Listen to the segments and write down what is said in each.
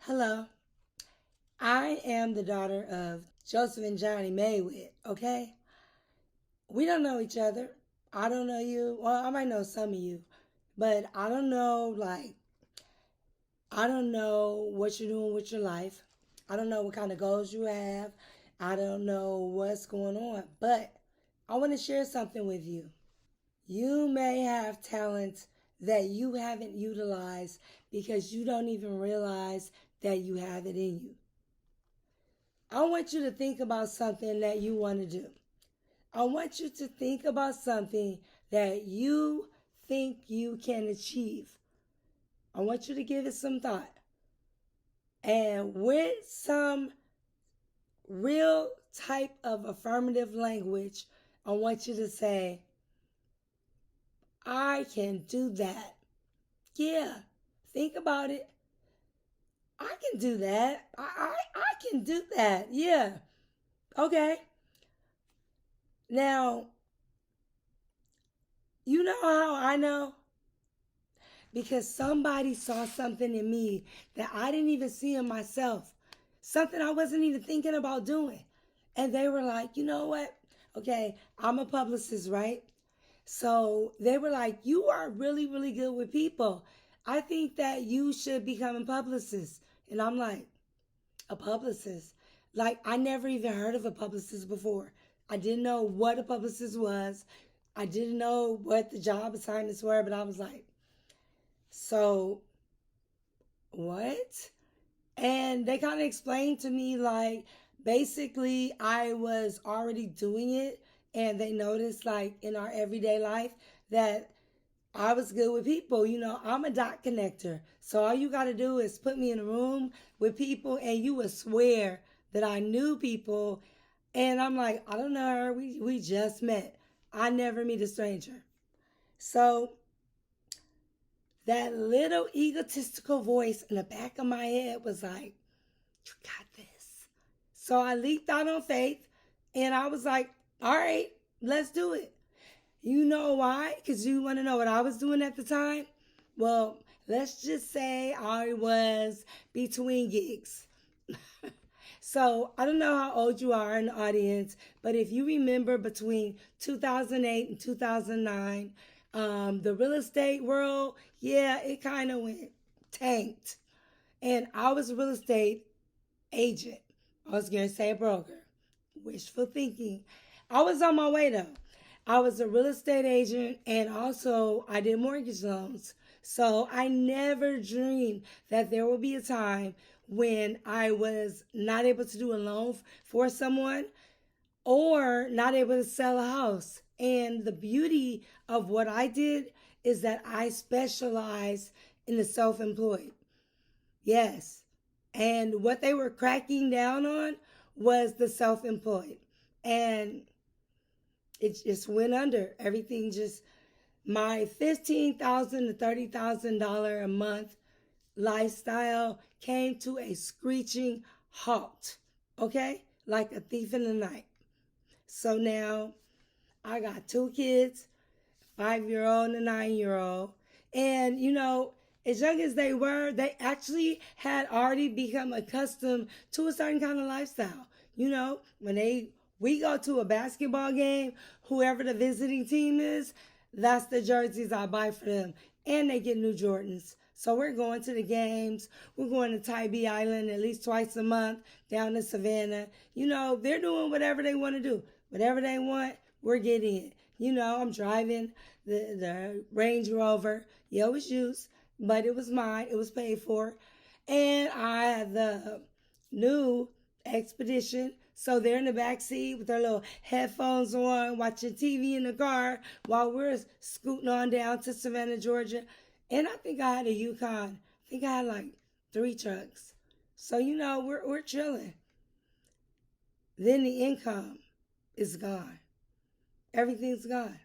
Hello. I am the daughter of Joseph and Johnny Maywood, okay? We don't know each other. I don't know you. Well, I might know some of you, but I don't know, I don't know what you're doing with your life. I don't know what kind of goals you have. I don't know what's going on, but I want to share something with you. You may have talents that you haven't utilized because you don't even realize that you have it in you. I want you to think about something that you want to do. I want you to think about something that you think you can achieve. I want you to give it some thought. And with some real type of affirmative language, I want you to say, I can do that. Yeah, think about it. I can do that. I can do that. Yeah. Okay. Now, you know how I know? Because somebody saw something in me that I didn't even see in myself, something I wasn't even thinking about doing. And they were like, you know what? Okay, I'm a publicist, right? So they were like, you are really, really good with people. I think that you should become a publicist. And I'm like, a publicist? Like, I never even heard of a publicist before. I didn't know what a publicist was. I didn't know what the job assignments were, but I was like, so what? And they kind of explained to me, like, basically I was already doing it, and they noticed, like, in our everyday life that I was good with people. I'm a dot connector. So all you got to do is put me in a room with people and you would swear that I knew people. And I'm like, I don't know her. We just met. I never meet a stranger. So that little egotistical voice in the back of my head was like, you got this. So I leaped out on faith and I was like, all right, let's do it. You know why? Because you want to know what I was doing at the time? Well, let's just say I was between gigs. So I don't know how old you are in the audience, but if you remember between 2008 and 2009, the real estate world, yeah, it kind of went tanked. And I was a real estate agent. I was going to say broker. Wishful thinking. I was on my way though. I was a real estate agent and also I did mortgage loans. So I never dreamed that there would be a time when I was not able to do a loan for someone or not able to sell a house. And the beauty of what I did is that I specialized in the self employed. Yes. And what they were cracking down on was the self employed. And it just went under. Everything just, my $15,000 to $30,000 a month lifestyle came to a screeching halt. Okay? Like a thief in the night. So now I got two kids, 5-year old and a 9-year old. And as young as they were, they actually had already become accustomed to a certain kind of lifestyle. When we go to a basketball game, whoever the visiting team is, that's the jerseys I buy for them. And they get new Jordans. So we're going to the games. We're going to Tybee Island at least twice a month, down to Savannah. They're doing whatever they want to do. Whatever they want, we're getting it. I'm driving the Range Rover. Yeah, it was used, but it was mine. It was paid for. And I had the new Expedition. So they're in the back seat with their little headphones on, watching TV in the car while we're scooting on down to Savannah, Georgia. And I think I had a Yukon. I think I had like 3 trucks. So we're chilling. Then the income is gone. Everything's gone.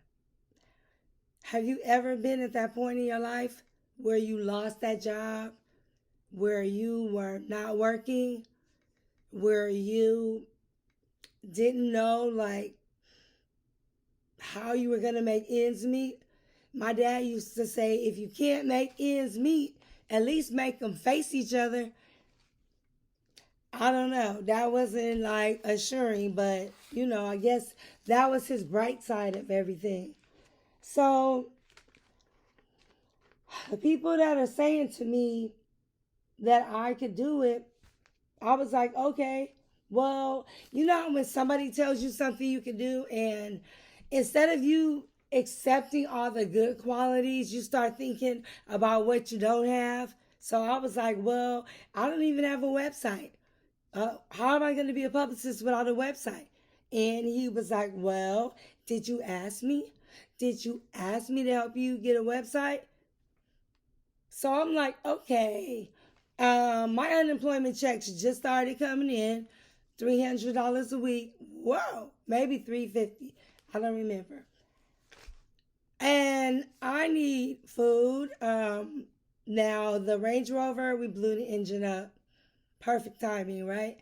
Have you ever been at that point in your life where you lost that job, where you were not working, where you didn't know like how you were going to make ends meet? My dad used to say, if you can't make ends meet, at least make them face each other. I don't know. That wasn't like assuring, but I guess that was his bright side of everything. So the people that are saying to me that I could do it, I was like, okay, well, when somebody tells you something you can do, and instead of you accepting all the good qualities, you start thinking about what you don't have. So I was like, well, I don't even have a website. How am I going to be a publicist without a website? And he was like, well, did you ask me? Did you ask me to help you get a website? So I'm like, okay. My unemployment checks just started coming in, $300 a week. Whoa, maybe $350. I don't remember. And I need food. Now the Range Rover, we blew the engine up. Perfect timing, right?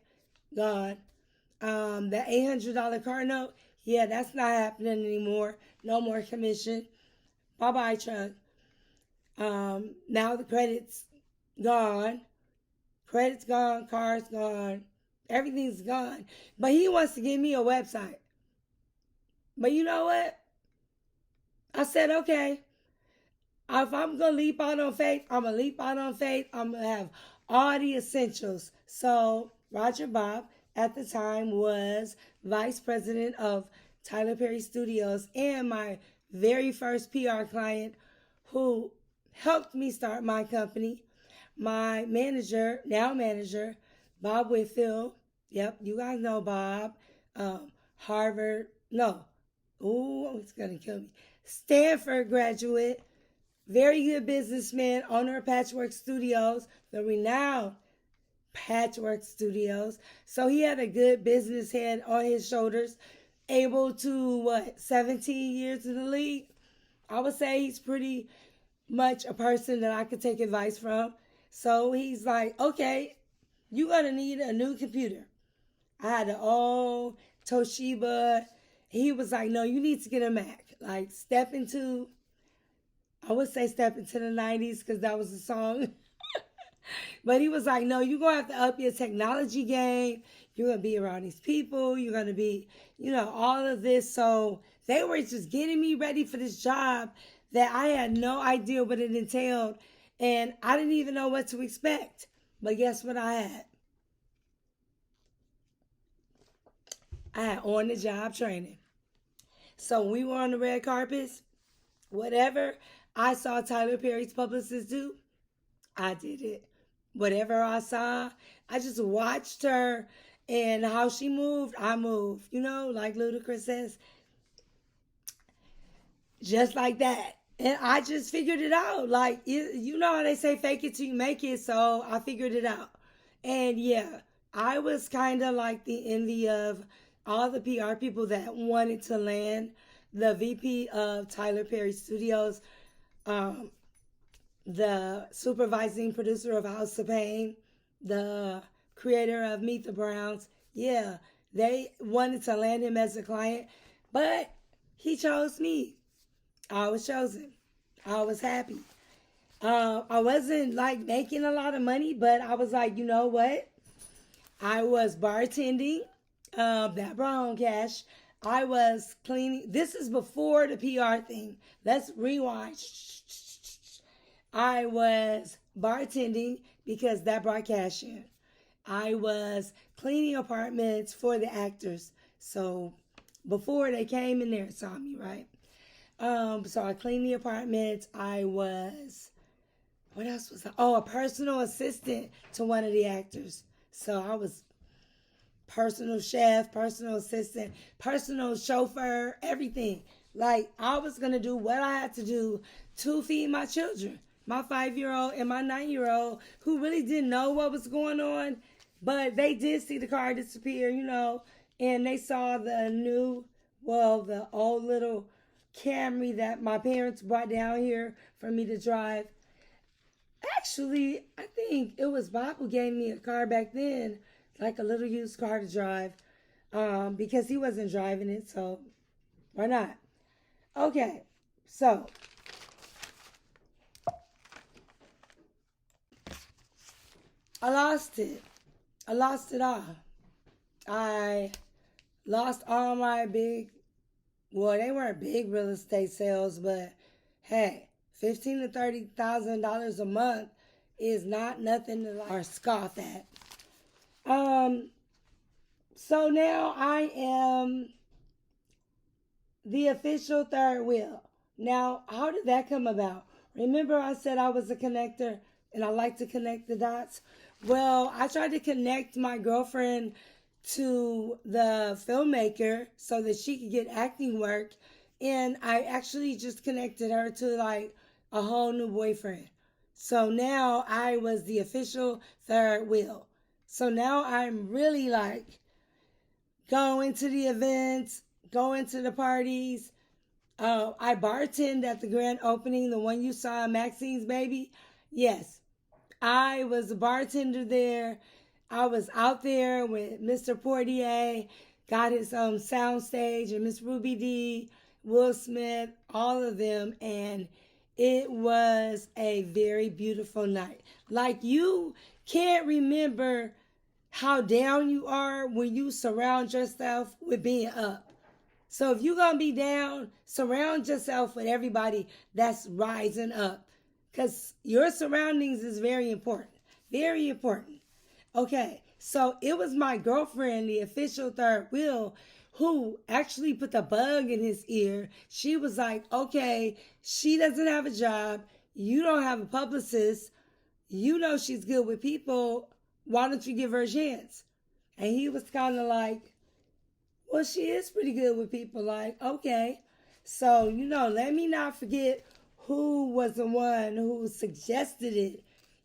Gone. The $800 car note, yeah, that's not happening anymore. No more commission. Bye bye, truck. Now the credit's gone. Credit's gone, car's gone, everything's gone. But he wants to give me a website. But you know what? I said, okay, if I'm going to leap out on faith, I'm going to leap out on faith. I'm going to have all the essentials. So Roger Bob at the time was vice president of Tyler Perry Studios and my very first PR client who helped me start my company. My manager, now manager, Bob Whitfield. Yep, you guys know Bob. Harvard, no. Ooh, it's going to kill me. Stanford graduate, very good businessman, owner of Patchwork Studios, the renowned Patchwork Studios. So he had a good business head on his shoulders, able to, 17 years in the league. I would say he's pretty much a person that I could take advice from. So he's like, okay, you're going to need a new computer. I had an old Toshiba. He was like, no, you need to get a Mac. Like, I would say step into the 90s because that was the song. But he was like, no, you're going to have to up your technology game. You're going to be around these people. You're going to be, all of this. So they were just getting me ready for this job that I had no idea what it entailed. And I didn't even know what to expect. But guess what I had? I had on the job training. So when we were on the red carpets, whatever I saw Tyler Perry's publicist do, I did it. Whatever I saw, I just watched her and how she moved, I moved. Like Ludacris says, just like that. And I just figured it out. Like, you know how they say fake it till you make it. So I figured it out. And yeah, I was kind of like the envy of all the PR people that wanted to land the VP of Tyler Perry Studios, um, the supervising producer of House of Pain, the creator of Meet the Browns. Yeah, they wanted to land him as a client, but he chose me. I was chosen. I was happy. I wasn't like making a lot of money, but I was like, you know what? I was bartending. That brought home cash. I was cleaning. This is before the PR thing. Let's rewind. I was bartending because that brought cash in. I was cleaning apartments for the actors. So before they came in there and saw me, right? So I cleaned the apartments. What else was I? Oh, a personal assistant to one of the actors. So I was personal chef, personal assistant, personal chauffeur, everything. Like, I was going to do what I had to do to feed my children, my 5-year-old and my 9-year-old, who really didn't know what was going on, but they did see the car disappear, and they saw the old little Camry that my parents brought down here for me to drive. Actually, I think it was Bob who gave me a car back then, like a little used car to drive, because he wasn't driving it, so why not? Okay, so I lost it. I lost it all. I lost all my well, they weren't big real estate sales, but hey, $15,000 to $30,000 a month is not nothing to like or scoff at. Um, so now I am the official third wheel. Now, how did that come about? Remember, I said I was a connector and I like to connect the dots? Well, I tried to connect my girlfriend to the filmmaker so that she could get acting work. And I actually just connected her to like a whole new boyfriend. So now I was the official third wheel. So now I'm really like going to the events, going to the parties. I bartended at the grand opening, the one you saw, Maxine's Baby. Yes, I was a bartender there. I was out there with Mr. Portier, got his sound stage, and Miss Ruby D, Will Smith, all of them, and it was a very beautiful night. Like you can't remember how down you are when you surround yourself with being up. So if you're going to be down, surround yourself with everybody that's rising up. Because your surroundings is very important. Very important. Okay, so it was my girlfriend, the official third wheel, who actually put the bug in his ear. She was like, okay, she doesn't have a job. You don't have a publicist. You know she's good with people. Why don't you give her a chance? And he was kind of like, well, she is pretty good with people. Like, okay. So, let me not forget who was the one who suggested it.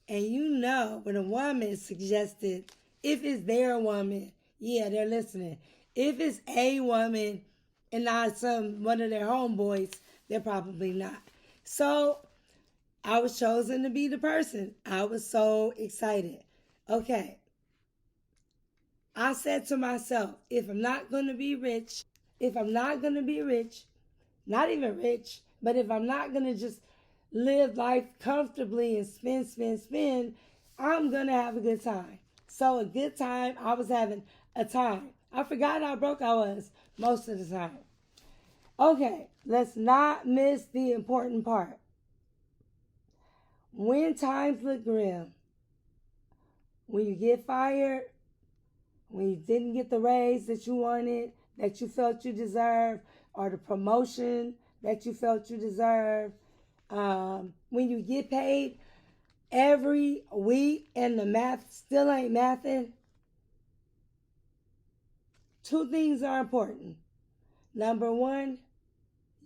And when a woman suggested, if it's their woman, yeah, they're listening. If it's a woman and not one of their homeboys, they're probably not. So I was chosen to be the person. I was so excited. Okay. I said to myself, if I'm not going to be rich, not even rich, but if I'm not going to just live life comfortably and spend, I'm going to have a good time. So a good time, I was having a time. I forgot how broke I was most of the time. Okay, let's not miss the important part. When times look grim, when you get fired, when you didn't get the raise that you wanted, that you felt you deserved, or the promotion that you felt you deserved, when you get paid every week and the math still ain't mathing, two things are important. Number one,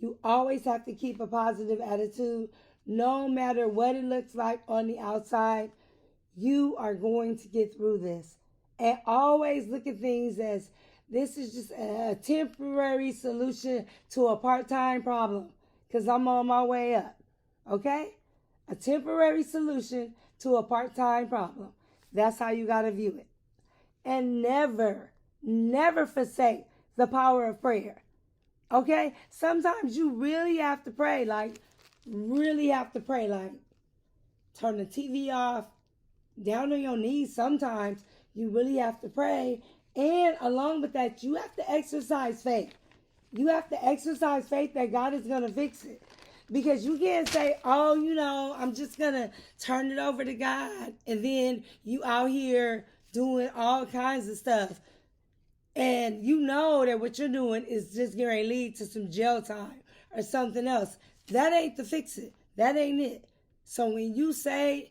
you always have to keep a positive attitude no matter what it looks like on the outside. You are going to get through this. And always look at things as this is just a temporary solution to a part-time problem because I'm on my way up. Okay? A temporary solution to a part-time problem. That's how you got to view it. And never forsake the power of prayer. Okay? Sometimes you really have to pray, like turn the TV off, down on your knees. Sometimes you really have to pray. And along with that, you have to exercise faith. You have to exercise faith that God is going to fix it. Because you can't say, oh, I'm just going to turn it over to God. And then you out here doing all kinds of stuff. And you know that what you're doing is just going to lead to some jail time or something else. That ain't to fix it. That ain't it. So when you say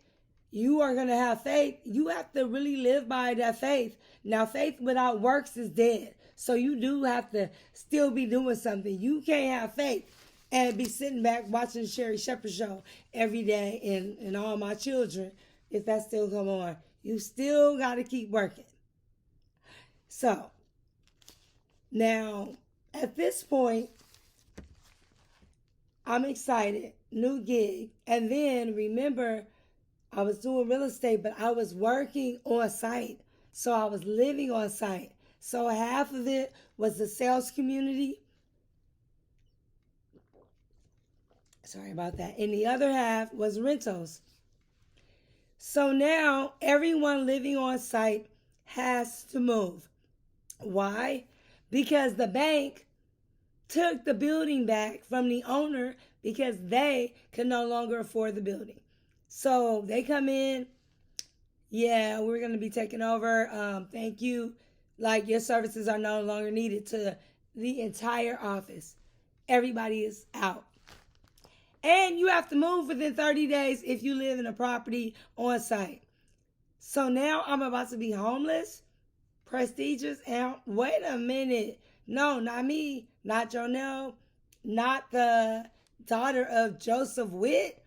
you are going to have faith, you have to really live by that faith. Now, faith without works is dead. So you do have to still be doing something. You can't have faith and be sitting back watching the Sherry Shepherd show every day and all my children, if that still come on. You still got to keep working. So, now, at this point, I'm excited. New gig. And then, remember, I was doing real estate, but I was working on site. So I was living on site. So half of it was the sales community. Sorry about that. And the other half was rentals. So now everyone living on site has to move. Why? Because the bank took the building back from the owner because they could no longer afford the building. So they come in, yeah, we're going to be taking over. Thank you. Like, your services are no longer needed to the entire office. Everybody is out. And you have to move within 30 days if you live in a property on site. So now I'm about to be homeless, prestigious, and wait a minute. No, not me, not Jonelle, not the daughter of Joseph Witt.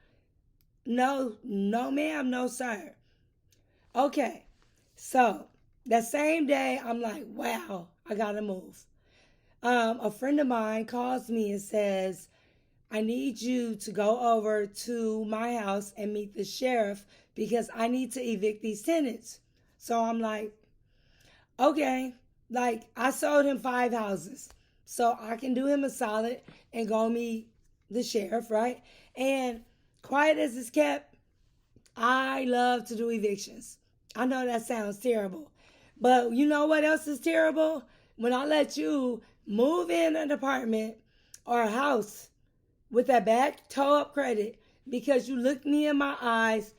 No, no, ma'am, no, sir. Okay, so that same day, I'm like, wow, I gotta move. A friend of mine calls me and says, I need you to go over to my house and meet the sheriff because I need to evict these tenants. So I'm like, okay, like I sold him 5 houses. So I can do him a solid and go meet the sheriff, right? And quiet as it's kept, I love to do evictions. I know that sounds terrible. But you know what else is terrible? When I let you move in an apartment or a house with that back toe up credit because you looked me in my eyes,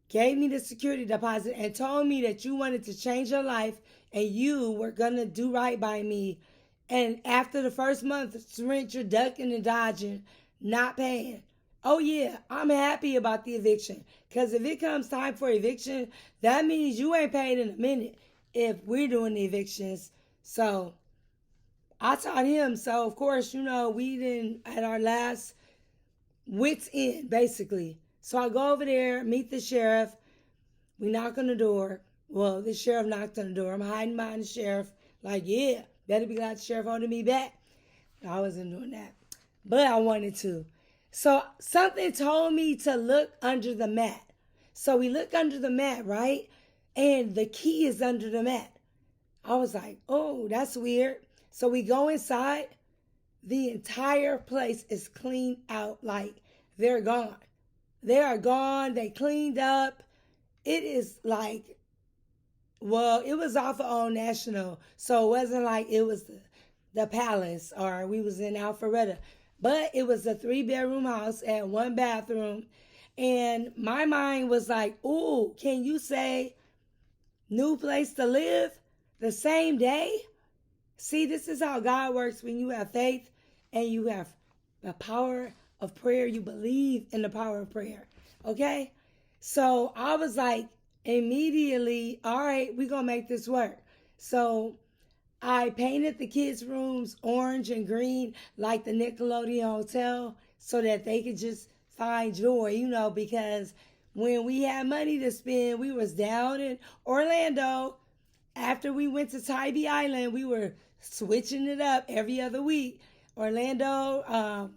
gave me the security deposit, and told me that you wanted to change your life and you were going to do right by me. And after the first month's rent, you're ducking and dodging, not paying. Oh, yeah, I'm happy about the eviction. Because if it comes time for eviction, that means you ain't paid in a minute if we're doing the evictions. So I taught him. So, of course, we didn't, at our last wits end, basically. So I go over there, meet the sheriff. We knock on the door. Well, the sheriff knocked on the door. I'm hiding behind the sheriff. Like, yeah, better be glad the sheriff holding me back. I wasn't doing that. But I wanted to. So something told me to look under the mat. So we look under the mat, right? And the key is under the mat. I was like, oh, that's weird. So we go inside. The entire place is cleaned out. Like, they're gone. They are gone. They cleaned up. It is like, well, it was off of Old National. So it wasn't like it was the palace or we was in Alpharetta. But it was a 3-bedroom house and 1 bathroom. And my mind was like, ooh, can you say new place to live the same day? See, this is how God works when you have faith and you have the power of prayer. You believe in the power of prayer. Okay? So I was like, immediately, all right, we're going to make this work. So I painted the kids' rooms orange and green like the Nickelodeon Hotel so that they could just find joy, because when we had money to spend, we was down in Orlando. After we went to Tybee Island, we were switching it up every other week. Orlando,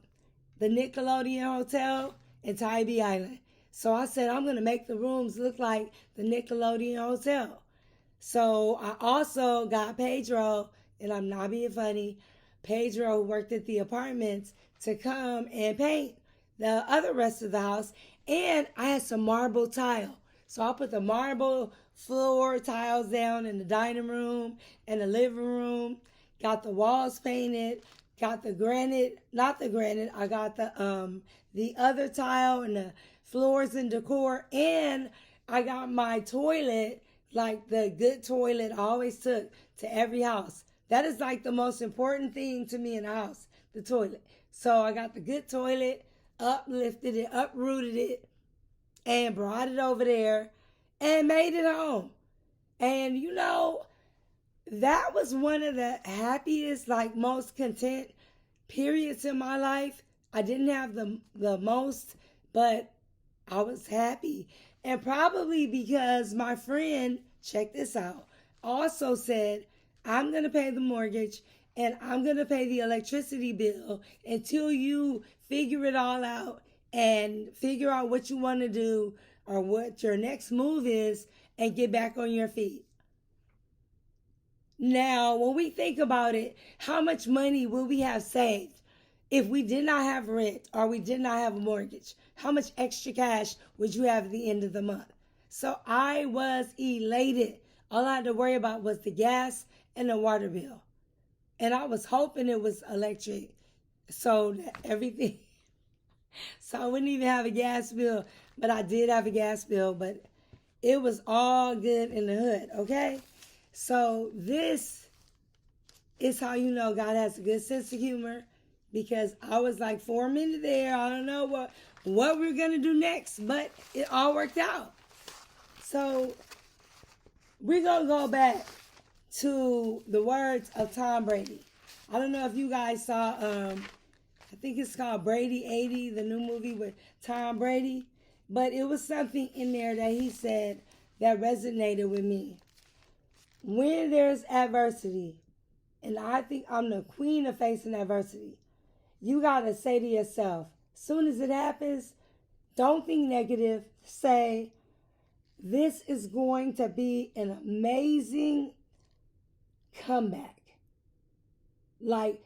the Nickelodeon Hotel, and Tybee Island. So I said, I'm going to make the rooms look like the Nickelodeon Hotel. So I also got Pedro, and I'm not being funny, Pedro, who worked at the apartments, to come and paint the other rest of the house. And I had some marble tile. So I put the marble floor tiles down in the dining room and the living room, got the walls painted, got the granite, not the granite, I got the other tile and the floors and decor, and I got my toilet, like the good toilet I always took to every house. That is like the most important thing to me in a house, the toilet. So I got the good toilet, uplifted it, uprooted it, and brought it over there and made it home. And that was one of the happiest, like most content periods in my life. I didn't have the most, but I was happy. And probably because my friend, check this out, also said, I'm going to pay the mortgage and I'm going to pay the electricity bill until you figure it all out and figure out what you want to do or what your next move is and get back on your feet. Now, when we think about it, how much money will we have saved if we did not have rent or we did not have a mortgage? How much extra cash would you have at the end of the month? So I was elated All I had to worry about was the gas and the water bill. And I was hoping it was electric so that everything, so I wouldn't even have a gas bill. But I did have a gas bill, but it was all good in the hood, okay? So this is how you know God has a good sense of humor, because I was like 4 minutes there. I don't know what we're going to do next, but it all worked out. So we're going to go back to the words of Tom Brady. I don't know if you guys saw, I think it's called Brady 80, the new movie with Tom Brady. But it was something in there that he said that resonated with me. When there's adversity, and I think I'm the queen of facing adversity, you got to say to yourself, as soon as it happens, don't think negative. Say, this is going to be an amazing comeback. Like,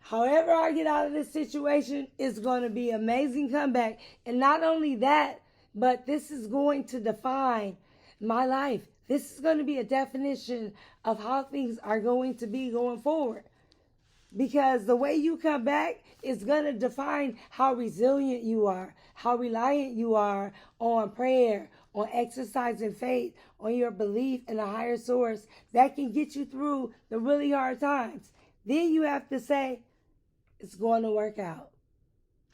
however I get out of this situation, it's going to be an amazing comeback. And not only that, but this is going to define my life. This is going to be a definition of how things are going to be going forward. Because the way you come back is going to define how resilient you are, how reliant you are on prayer, on exercising faith, on your belief in a higher source that can get you through the really hard times. Then you have to say, it's going to work out.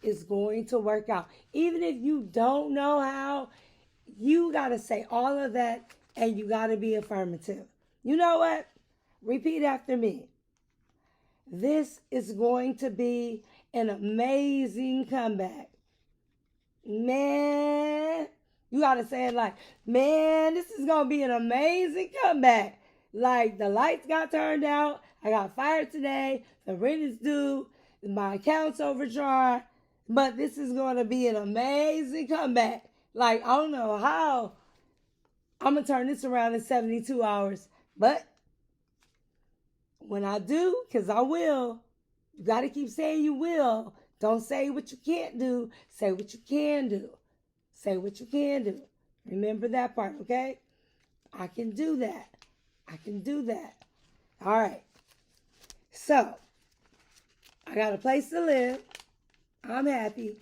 It's going to work out. Even if you don't know how, you got to say all of that, and you got to be affirmative. You know what? Repeat after me. This is going to be an amazing comeback. Man, you got to say it like, man, this is going to be an amazing comeback. Like, the lights got turned out. I got fired today. The rent is due. My account's overdrawn. But this is going to be an amazing comeback. Like, I don't know how I'm going to turn this around in 72 hours. But when I do, because I will, you got to keep saying you will. Don't say what you can't do. Say what you can do. Say what you can do. Remember that part, okay? I can do that. I can do that. All right. So, I got a place to live. I'm happy.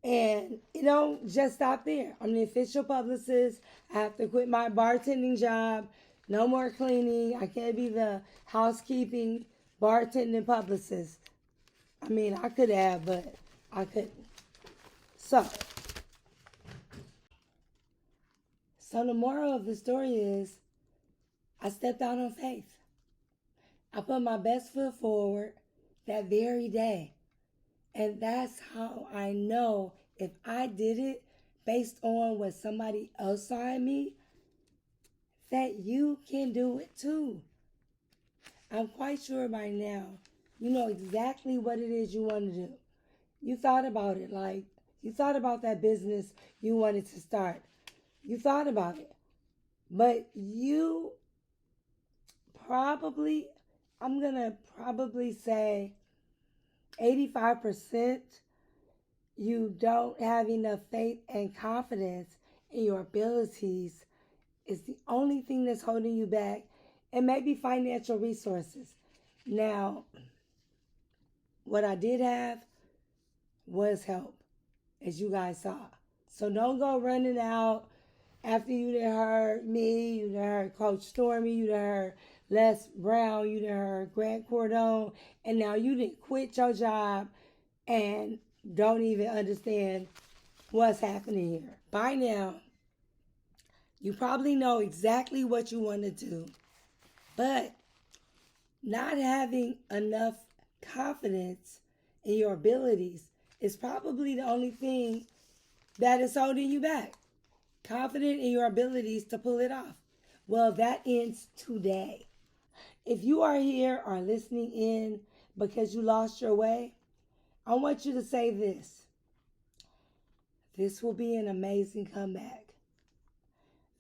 And it don't just stop there. I'm the official publicist. I have to quit my bartending job. No more cleaning. I can't be the housekeeping, bartending publicist. I mean, I could have, but I couldn't. So the moral of the story is, I stepped out on faith. I put my best foot forward that very day. And that's how I know if I did it based on what somebody else saw in me, that you can do it too. I'm quite sure by now you know exactly what it is you want to do. You thought about it, like you thought about that business you wanted to start. You thought about it. But you probably, I'm going to probably say 85%, you don't have enough faith and confidence in your abilities is the only thing that's holding you back, and maybe financial resources. Now, what I did have was help, as you guys saw. So don't go running out after you done heard me, you done heard Coach Stormy, you done heard Les Brown, you done heard Grant Cardone, and now you didn't quit your job and don't even understand what's happening here. By now, you probably know exactly what you want to do, but not having enough confidence in your abilities is probably the only thing that is holding you back. Confident in your abilities to pull it off. Well, that ends today. If you are here or listening in because you lost your way, I want you to say this. This will be an amazing comeback.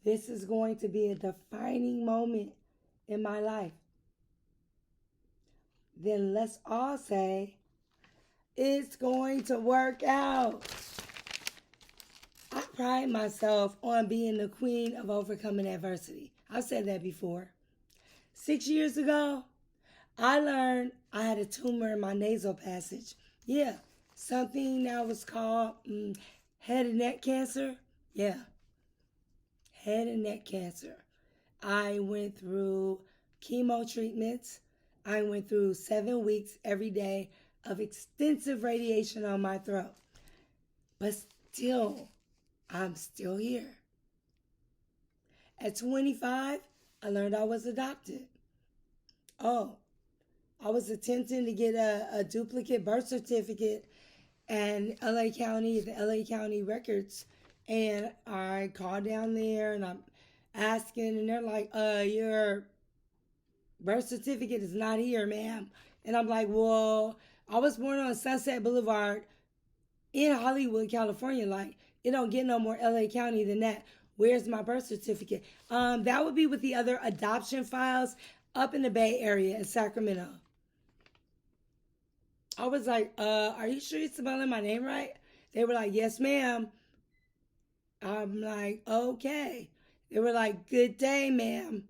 This is going to be a defining moment in my life. Then let's all say, it's going to work out. I pride myself on being the queen of overcoming adversity. I've said that before. 6 years ago, I learned I had a tumor in my nasal passage. Yeah, something that was called head and neck cancer. Yeah, head and neck cancer. I went through chemo treatments. I went through 7 weeks every day of extensive radiation on my throat. But still, I'm still here. At 25, I learned I was adopted. Oh, I was attempting to get a duplicate birth certificate and LA County, the LA County records. And I called down there and I'm asking, and they're like, your birth certificate is not here, ma'am. And I'm like, well, I was born on Sunset Boulevard in Hollywood, California. Like, it don't get no more LA County than that. Where's my birth certificate? That would be with the other adoption files up in the Bay Area in Sacramento. I was like, are you sure you're spelling my name right? They were like, yes, ma'am. I'm like, okay. They were like, good day, ma'am.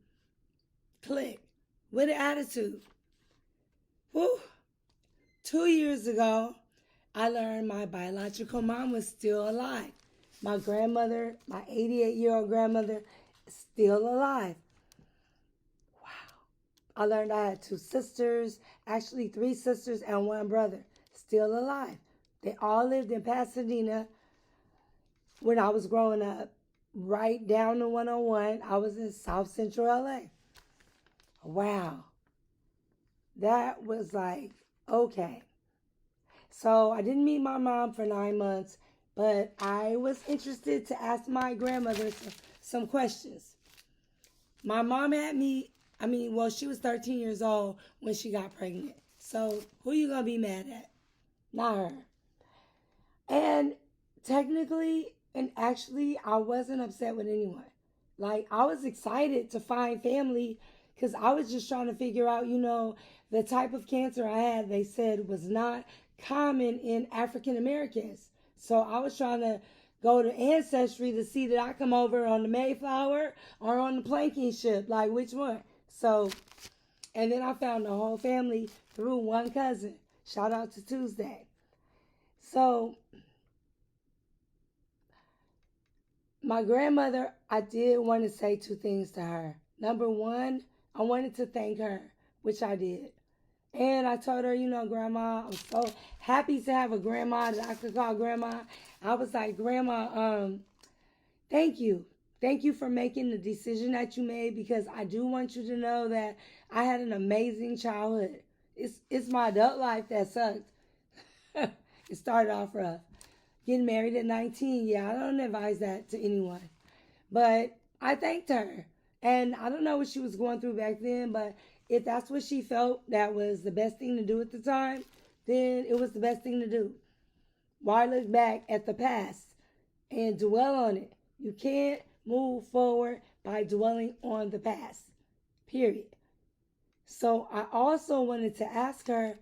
Click. With an attitude. Whew. 2 years ago, I learned my biological mom was still alive. My grandmother, my 88-year-old grandmother, is still alive. Wow. I learned I had 2 sisters, actually 3 sisters and 1 brother, still alive. They all lived in Pasadena when I was growing up. Right down to 101, I was in South Central LA. Wow. That was like, okay. So I didn't meet my mom for 9 months, but I was interested to ask my grandmother some questions. My mom had me, she was 13 years old when she got pregnant. So who you going to be mad at? Not her. And technically, and actually, I wasn't upset with anyone. Like, I was excited to find family because I was just trying to figure out, the type of cancer I had, they said was not common in African Americans. So I was trying to go to Ancestry to see that I come over on the Mayflower or on the planking ship, like which one. So, and then I found the whole family through one cousin. Shout out to Tuesday. So, my grandmother, I did want to say 2 things to her. Number one, I wanted to thank her, which I did. And I told her, Grandma, I'm so happy to have a grandma that I could call Grandma. I was like, Grandma, thank you. Thank you for making the decision that you made, because I do want you to know that I had an amazing childhood. It's my adult life that sucked. It started off rough. Getting married at 19, yeah, I don't advise that to anyone. But I thanked her. And I don't know what she was going through back then, but if that's what she felt that was the best thing to do at the time, then it was the best thing to do. Why look back at the past and dwell on it? You can't move forward by dwelling on the past. Period. So I also wanted to ask her,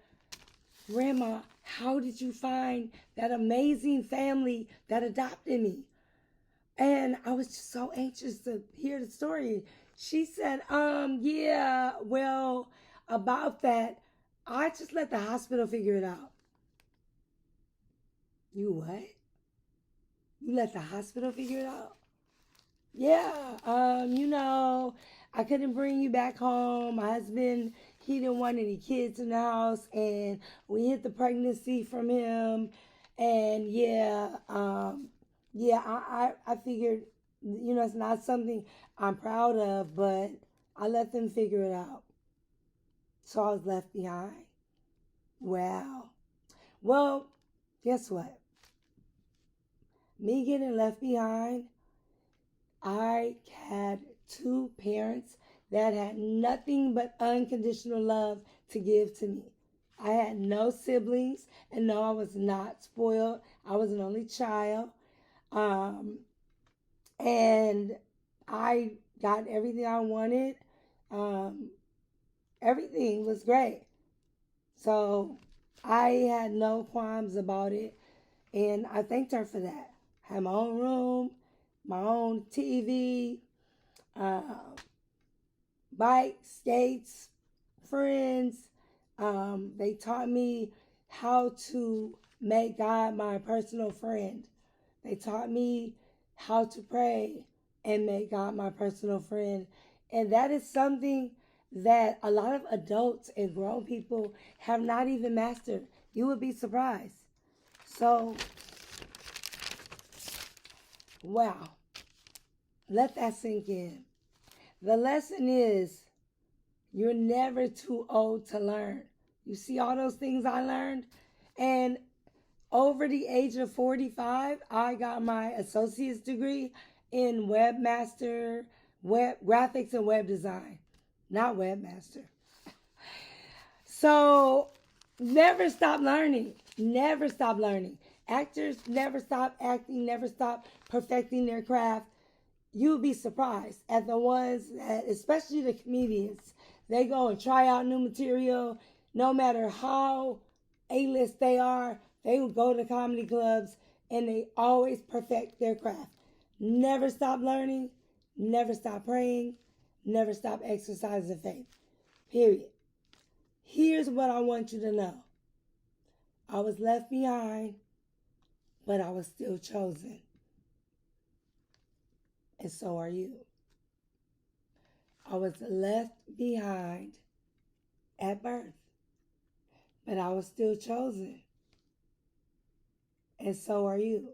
Grandma, how did you find that amazing family that adopted me? And I was just so anxious to hear the story. She said, yeah, well, about that, I just let the hospital figure it out. You what? You let the hospital figure it out? Yeah, I couldn't bring you back home. My husband, he didn't want any kids in the house, and we hid the pregnancy from him. And I figured, it's not something I'm proud of, but I let them figure it out. So I was left behind. Wow. Well, guess what? Me getting left behind, I had 2 parents that had nothing but unconditional love to give to me. I had no siblings, and no, I was not spoiled. I was an only child. And I got everything I wanted. Everything was great. So I had no qualms about it. And I thanked her for that. Had my own room, my own TV, uh, bikes, skates, friends. They taught me how to make God my personal friend. They taught me how to pray and make God my personal friend. And that is something that a lot of adults and grown people have not even mastered. You would be surprised. So, wow, let that sink in. The lesson is you're never too old to learn. You see all those things I learned? And over the age of 45, I got my associate's degree in web graphics and web design, not webmaster. So never stop learning. Never stop learning. Actors never stop acting, never stop perfecting their craft. You'll be surprised at the ones that, especially the comedians, they go and try out new material. No matter how A-list they are, they will go to comedy clubs and they always perfect their craft. Never stop learning, never stop praying, never stop exercising faith. Period. Here's what I want you to know. I was left behind, but I was still chosen. And so are you. I was left behind at birth, but I was still chosen. And so are you.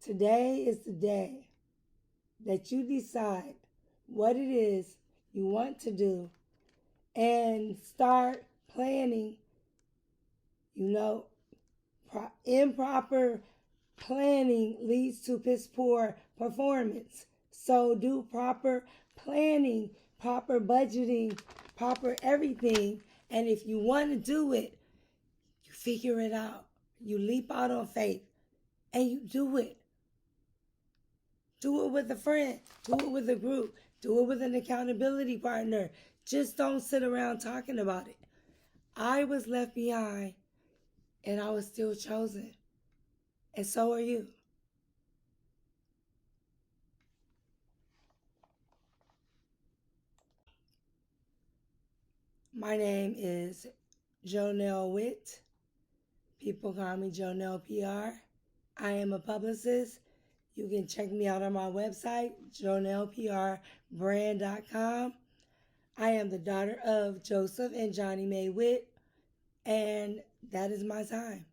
Today is the day that you decide what it is you want to do and start planning. Improper planning leads to piss poor performance. So do proper planning, proper budgeting, proper everything. And if you want to do it, you figure it out. You leap out on faith and you do it. Do it with a friend. Do it with a group. Do it with an accountability partner. Just don't sit around talking about it. I was left behind and I was still chosen. And so are you. My name is Jonelle Witt. People call me Jonelle PR. I am a publicist. You can check me out on my website, jonelleprbrand.com. I am the daughter of Joseph and Johnny Mae Witt, and that is my time.